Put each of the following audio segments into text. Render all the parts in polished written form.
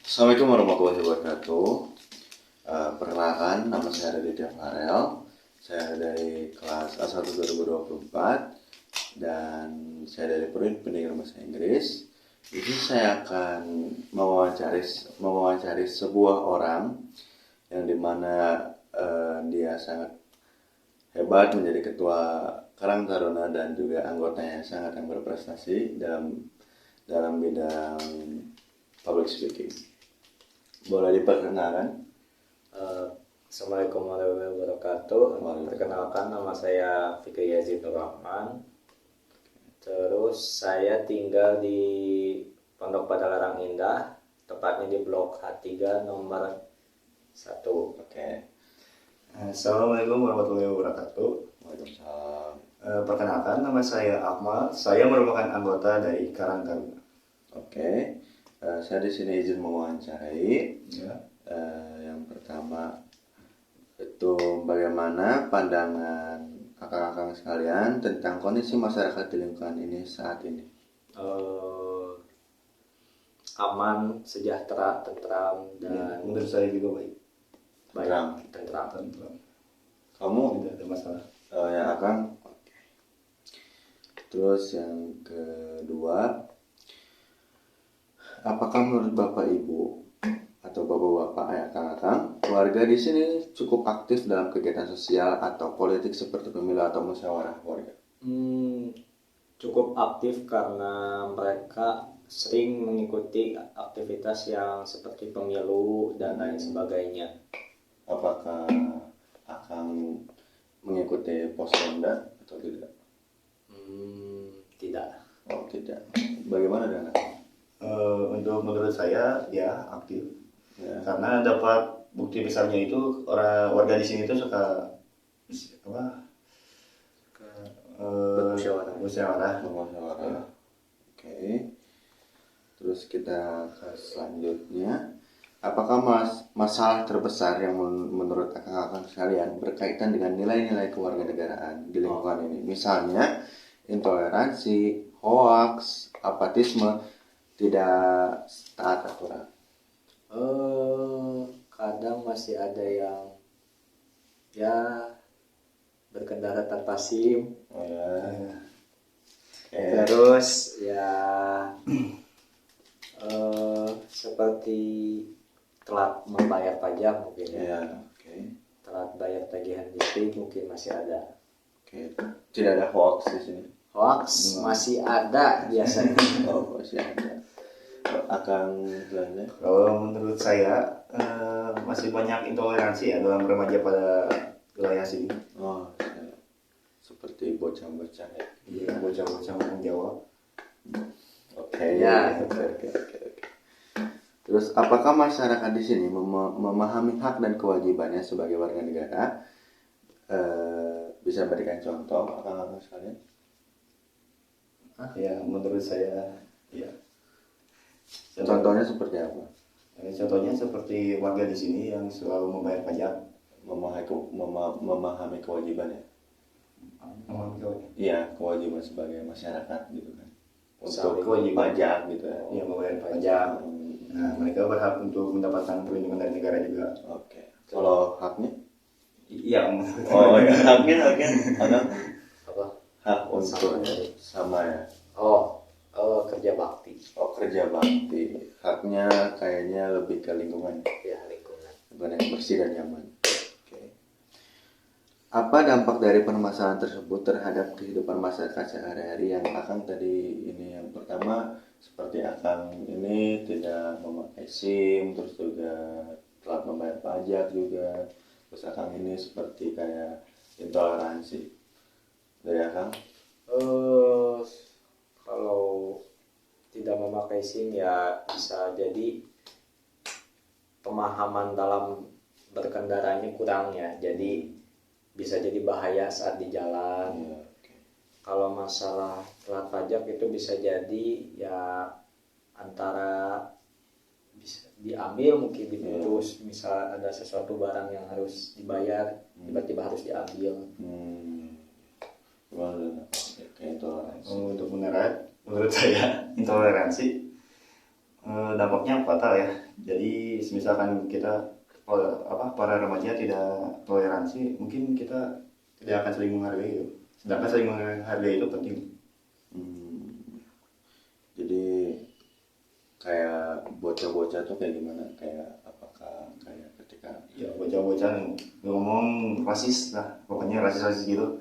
Assalamualaikum warahmatullahi wabarakatuh. Perkenalkan, nama saya Raditya Farel. Saya dari kelas A1 2024 dan saya dari Prodi Pendidikan Bahasa Inggris. Di sini saya akan mewawancari sebuah orang yang dimana dia sangat hebat menjadi ketua Karang Taruna dan juga anggotanya sangat yang berprestasi dalam bidang public speaking. Boleh diperkenalkan? Assalamualaikum warahmatullahi wabarakatuh. Perkenalkan, nama saya Fikri Yazid Nur Rahman. Terus saya tinggal di Pondok Padalarang Indah, tepatnya di Blok H3 nomor 1. Oke. Assalamualaikum warahmatullahi wabarakatuh. Waalaikumsalam. Perkenalkan, nama saya Akmal. Saya merupakan anggota dari Karang Taruna. Oke. Saya di sini izin mewawancarai. Ya. Yang pertama itu bagaimana pandangan kakak-kakak sekalian tentang kondisi masyarakat di lingkungan ini saat ini? Aman, sejahtera, tentram, dan Menurut saya juga baik. tentram. Kamu? Tidak ada masalah. Ya Akang. Oke. Terus yang kedua, apakah menurut Bapak Ibu atau Bapak-bapak, ayah kakak, warga di sini cukup aktif dalam kegiatan sosial atau politik seperti pemilu atau musyawarah warga? Cukup aktif karena mereka sering mengikuti aktivitas yang seperti pemilu dan lain sebagainya. Apakah akan mengikuti posronda atau tidak? Tidak. Oh tidak. Bagaimana dengan Akang? Untuk menurut saya ya aktif. Ya. Karena dapat bukti besarnya itu orang warga di sini itu suka musyawarah. Musyawarah. Oke. Terus kita ke selanjutnya. Apakah masalah terbesar yang menurut kakak-kakak sekalian berkaitan dengan nilai-nilai kewarganegaraan di lingkungan ini? Misalnya intoleransi, hoaks, apatisme, tidak taat aturan. Kadang masih ada yang ya berkendara tanpa SIM. Oh ya. Terus ya seperti telat membayar pajak mungkin ya. Ya, oke. Telat bayar tagihan listrik mungkin masih ada. Oke. Tidak ada hoax di sini. Hoax masih ada biasanya. Oh, masih ada. Akan selanjutnya. Kalau menurut saya masih banyak intoleransi ya dalam remaja pada wilayah sini. Oh, seperti bocah-bocah ya. Iya, bocah-bocah menjawab. Oke. Ya. Oke. Terus, apakah masyarakat di sini memahami hak dan kewajibannya sebagai warga negara? Bisa berikan contoh, kakak-kakak sekalian? Ya, menurut saya ya. Contohnya seperti apa? Contohnya seperti warga di sini yang selalu membayar pajak. Memahami kewajibannya. Iya, kewajiban sebagai masyarakat gitu kan. Untuk kewajiban pajak gitu ya. Ya, membayar pajak. Nah, mereka berhak untuk mendapatkan perlindungan dari negara juga. Oke. Kalau haknya? Iya. Oh ya, haknya ada Apa? hak untuk sama ya. Kerja bakti. Oh, kerja bakti. Haknya kayaknya lebih ke lingkungan. Ya, lingkungan. Lingkungan yang bersih dan nyaman. Oke. Apa dampak dari permasalahan tersebut terhadap kehidupan masyarakat sehari-hari? Yang Akang tadi ini yang pertama seperti Akang ini tidak memakai SIM, terus juga telat membayar pajak juga. Terus Akang ini seperti kayak intoleransi. Dari Akang? Kalau tidak memakai SIM ya bisa jadi pemahaman dalam berkendaranya kurang ya. Jadi bisa jadi bahaya saat di jalan. Ya, oke. Kalau masalah telat pajak itu bisa jadi ya antara bisa diambil mungkin diputus. Misal ada sesuatu barang yang harus dibayar tiba-tiba harus diambil. Gimana? Oke, intoleransi. Untuk menurut saya intoleransi dampaknya fatal ya. Jadi misalkan kita para remaja tidak toleransi, mungkin kita tidak akan saling menghargai itu. Sedangkan saling menghargai itu penting. Jadi kayak bocah-bocah tuh kayak gimana? Kayak apakah kayak ketika Ya bocah-bocah ngomong rasis lah, pokoknya rasis-rasis gitu,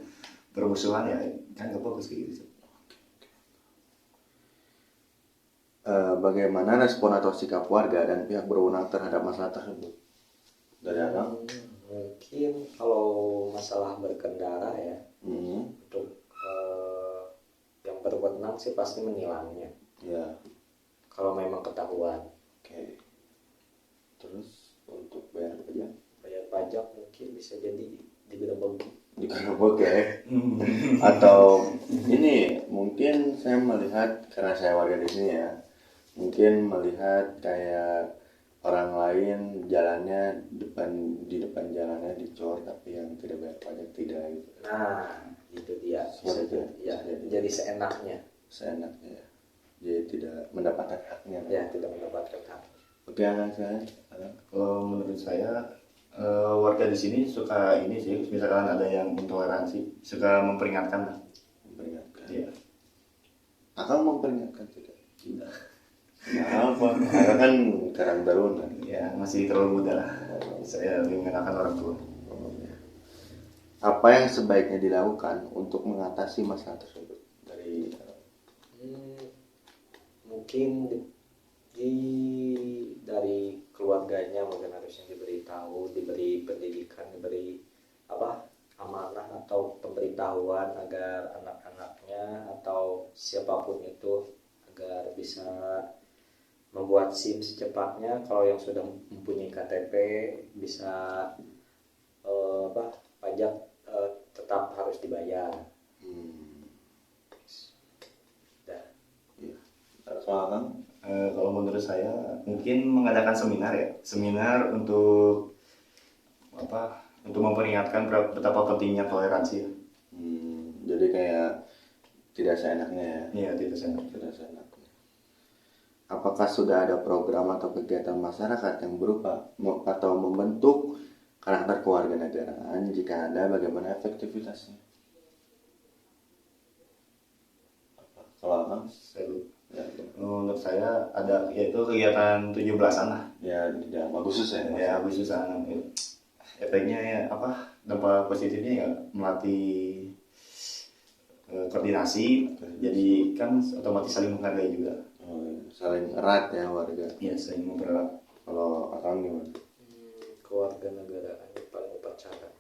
bermusuhan ya kan gak bagus kayak gitu. bagaimana respon atau sikap warga dan pihak berwenang terhadap masalah tersebut? Dari Akang? Mungkin kalau masalah berkendara ya, untuk yang berwenang sih pasti menilangnya. Ya, Kalau memang ketahuan, oke. Terus untuk bayar pajak? bayar pajak mungkin bisa jadi digerebek. Digerebek ya. Atau ini mungkin saya melihat karena saya warga di sini ya, mungkin melihat kayak orang lain jalannya di depan jalannya dicor tapi yang tidak bayar pajak tidak gitu. Nah, itu dia. Bisa Seperti jadi, ya, jadi seenaknya. Seenaknya ya. Jadi tidak mendapatkan haknya. Ya, tidak mendapatkan hak. Oke, Akang saya. Kalau menurut saya warga di sini suka ini sih, misalkan ada yang intoleransi, suka memperingatkan lah. Memperingatkan. Iya. Akang memperingatkan tidak? Tidak. Nah, apa? Akang kan karang taruna. Ya masih terlalu muda lah. Saya lebih mengenalkan orang tua. Apa yang sebaiknya dilakukan untuk mengatasi masalah tersebut? Dari Mungkin dari keluarganya mungkin harusnya diberitahu, diberi pendidikan, diberi amanah atau pemberitahuan agar anak-anaknya atau siapapun itu agar bisa membuat SIM secepatnya. Kalau yang sudah mempunyai KTP bisa pajak tetap harus dibayar. Kalau Akang? Kalau menurut saya mungkin mengadakan seminar untuk untuk memperingatkan betapa pentingnya toleransi. Jadi kayak tidak seenaknya ya? Iya, tidak senang. Tidak seenaknya. Apakah sudah ada program atau kegiatan masyarakat yang berupa atau membentuk karakter kewarganegaraan? Jika ada, bagaimana efektivitasnya? Kalau Akang? Ya, Menurut saya ada, yaitu kegiatan 17-an lah. ya tidak Agustus ya? Ya Agustusan. Efeknya ya dampak positifnya ya melatih koordinasi, jadi kan otomatis saling menghargai juga. Saling erat ya warga. Iya, saling mempererat. Kalau Akang gimana? Kewarganegaraan paling upacara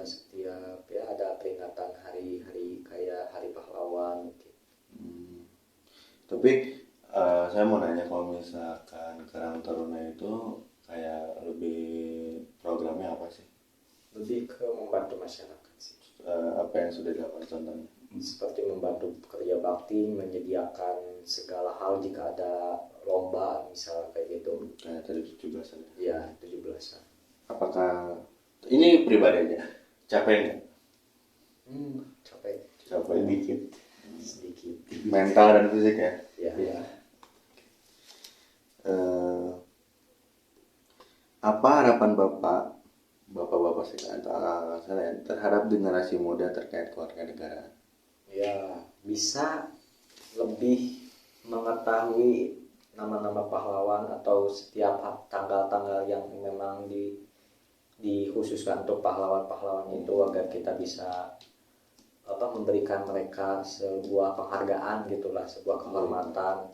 setiap ya ada peringatan hari-hari kayak hari pahlawan gitu. Tapi saya mau nanya, kalau misalkan Karang Taruna itu kayak lebih programnya apa sih? Lebih ke membantu masyarakat sih. Apa yang sudah dilakukan contohnya? Seperti membantu pekerja bakti, menyediakan segala hal jika ada lomba misal kayak gitu. Kayak tadi 17-an. Ya, 17-an. Apakah ini pribadi aja capek nggak? Capek sedikit. Mental dan fisik ya? Ya. Apa harapan bapak-bapak sekalian terhadap generasi muda terkait kewarganegaraan? Ya, bisa lebih mengetahui nama-nama pahlawan atau setiap tanggal-tanggal yang memang dikhususkan untuk pahlawan-pahlawan itu, agar kita bisa memberikan mereka sebuah penghargaan gitulah, sebuah kehormatan.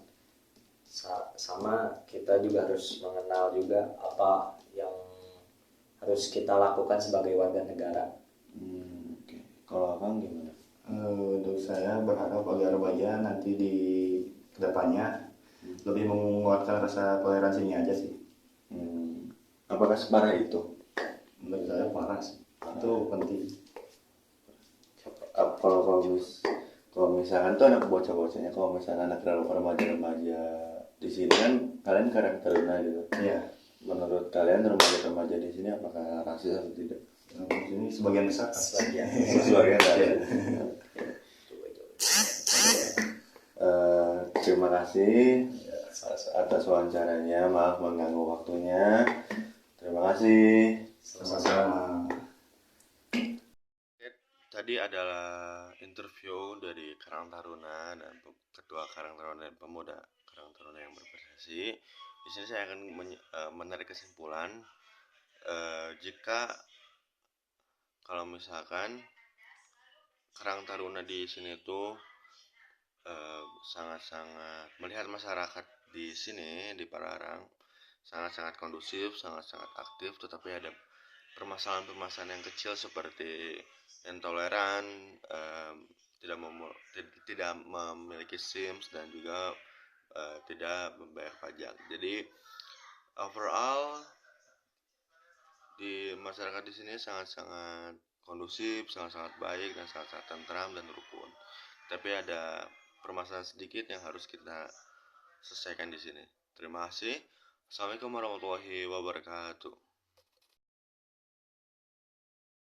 Sama kita juga harus mengenal juga apa yang harus kita lakukan sebagai warga negara. Okay. Kalau Akang gimana? Untuk saya berharap agar remaja nanti di kedepannya lebih menguatkan rasa toleransinya aja sih. Apakah separah itu? Menurut saya parah sih. Itu penting. Kalau misalkan tuh anak bocah-bocahnya, kalau misalkan anak remaja-remaja di sini kan kalian Karang Taruna gitu. Iya. Menurut kalian remaja-remaja di sini apakah rasis atau tidak? Di sini sebagian besar. Sebagian ada. terima kasih Sama-sama. atas wawancaranya. Maaf mengganggu waktunya. Terima kasih. Sama-sama. Tadi adalah interview dari Karang Taruna dan Ketua Karang Taruna dan Pemuda Karang Taruna yang berprestasi. Di sini saya akan menarik kesimpulan jika kalau misalkan Karang Taruna di sini tuh sangat-sangat melihat masyarakat di sini di Palaran sangat-sangat kondusif, sangat-sangat aktif, tetapi ada permasalahan-permasalahan yang kecil seperti intoleran, tidak memiliki SIMS dan juga tidak membayar pajak. Jadi overall di masyarakat di sini sangat-sangat kondusif, sangat-sangat baik dan sangat-sangat tentram dan rukun. Tapi ada permasalahan sedikit yang harus kita selesaikan di sini. Terima kasih. Assalamualaikum warahmatullahi wabarakatuh.